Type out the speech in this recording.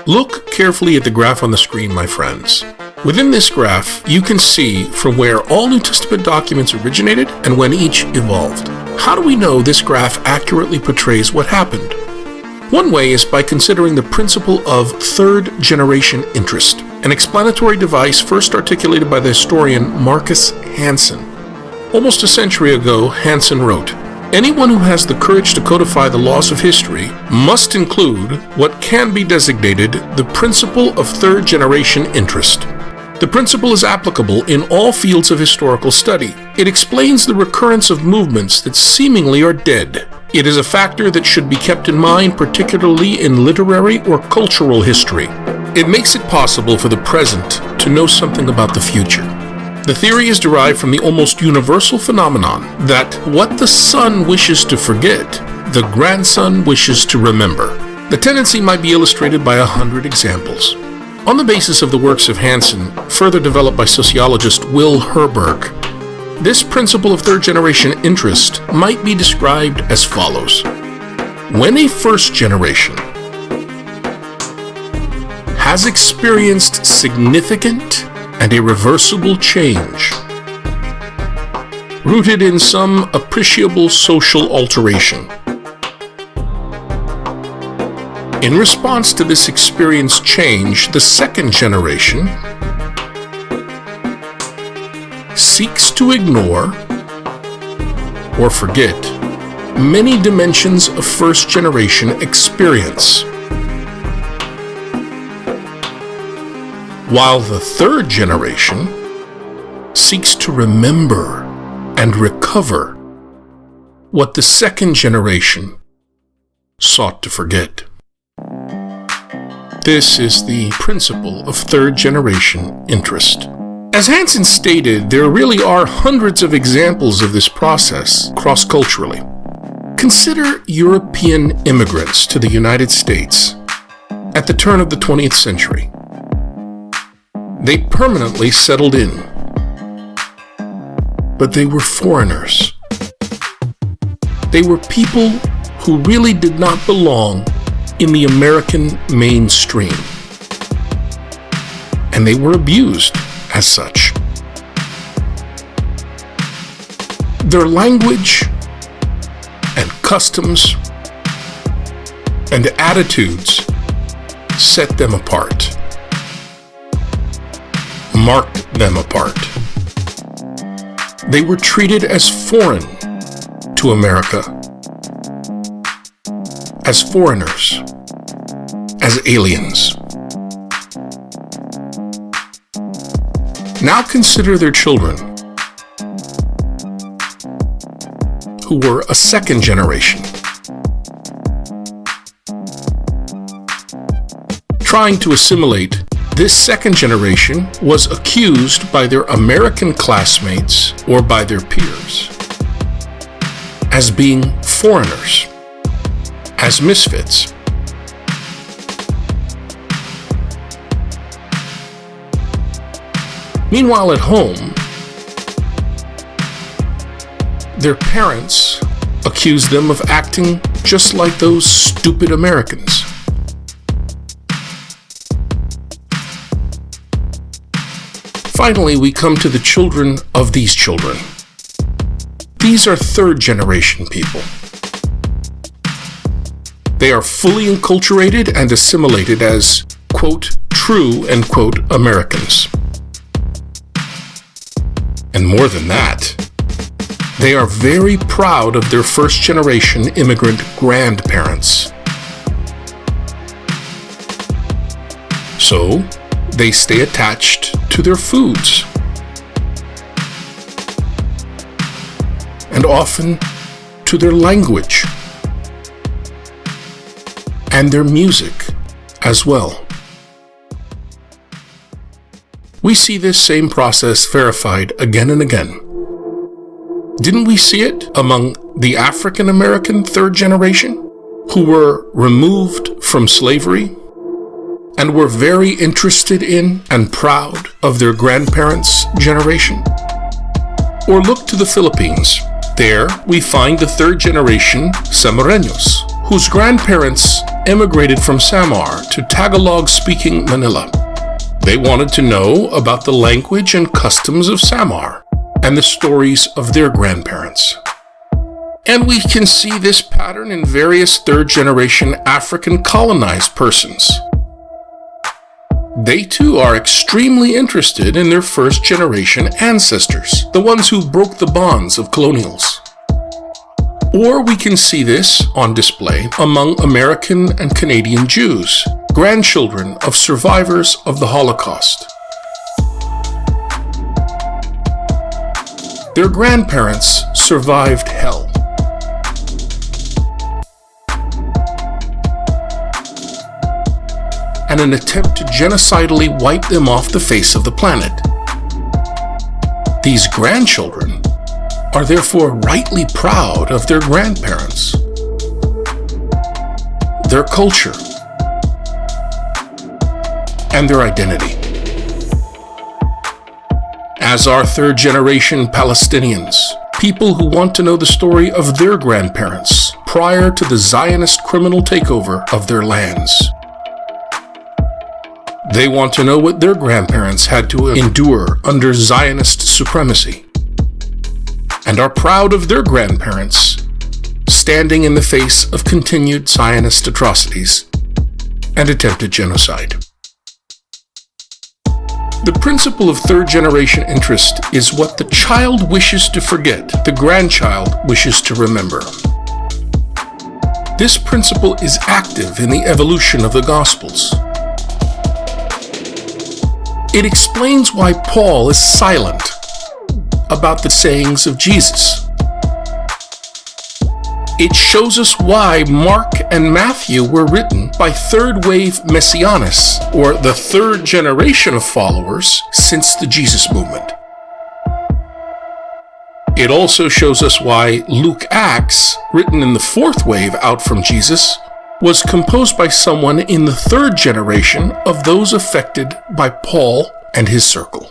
Look carefully at the graph on the screen, my friends. Within this graph, you can see from where all New Testament documents originated and when each evolved. How do we know this graph accurately portrays what happened? One way is by considering the principle of third-generation interest, an explanatory device first articulated by the historian Marcus Hansen. Almost a century ago, Hansen wrote, "Anyone who has the courage to codify the laws of history must include what can be designated the principle of third-generation interest. The principle is applicable in all fields of historical study. It explains the recurrence of movements that seemingly are dead. It is a factor that should be kept in mind, particularly in literary or cultural history. It makes it possible for the present to know something about the future. The theory is derived from the almost universal phenomenon that what the son wishes to forget, the grandson wishes to remember. The tendency might be illustrated by 100 examples." On the basis of the works of Hansen, further developed by sociologist Will Herberg, this principle of third-generation interest might be described as follows. When a first generation has experienced significant and irreversible change, rooted in some appreciable social alteration, in response to this experienced change, the second generation seeks to ignore or forget many dimensions of first-generation experience, while the third generation seeks to remember and recover what the second generation sought to forget. This is the principle of third-generation interest. As Hansen stated, there really are hundreds of examples of this process cross-culturally. Consider European immigrants to the United States at the turn of the 20th century. They permanently settled in, but they were foreigners. They were people who really did not belong in the American mainstream, and they were abused as such. Their language and customs and attitudes set them apart, marked them apart. They were treated as foreign to America, as foreigners, as aliens. Now consider their children, who were a second generation, trying to assimilate. This second generation was accused by their American classmates or by their peers as being foreigners, as misfits. Meanwhile, at home, their parents accused them of acting just like those stupid Americans. Finally, we come to the children of these children. These are third-generation people. They are fully enculturated and assimilated as, quote, true, end quote, Americans. And more than that, they are very proud of their first-generation immigrant grandparents. So, they stay attached to their foods, and often to their language, and their music as well. We see this same process verified again and again. Didn't we see it among the African American third generation, who were removed from slavery and were very interested in and proud of their grandparents' generation? Or look to the Philippines. There we find the third generation Samoreños, whose grandparents emigrated from Samar to Tagalog-speaking Manila. They wanted to know about the language and customs of Samar and the stories of their grandparents. And we can see this pattern in various third-generation African colonized persons. They too are extremely interested in their first-generation ancestors, the ones who broke the bonds of colonials. Or we can see this on display among American and Canadian Jews, grandchildren of survivors of the Holocaust. Their grandparents survived hell. And an attempt to genocidally wipe them off the face of the planet. These grandchildren are therefore rightly proud of their grandparents, their culture, and their identity. As are third-generation Palestinians, people who want to know the story of their grandparents prior to the Zionist criminal takeover of their lands. They want to know what their grandparents had to endure under Zionist supremacy, and are proud of their grandparents standing in the face of continued Zionist atrocities and attempted genocide. The principle of third-generation interest is what the child wishes to forget, the grandchild wishes to remember. This principle is active in the evolution of the Gospels. It explains why Paul is silent about the sayings of Jesus. It shows us why Mark and Matthew were written by third-wave messianists, or the third generation of followers since the Jesus movement. It also shows us why Luke Acts, written in the fourth wave out from Jesus, was composed by someone in the third generation of those affected by Paul and his circle.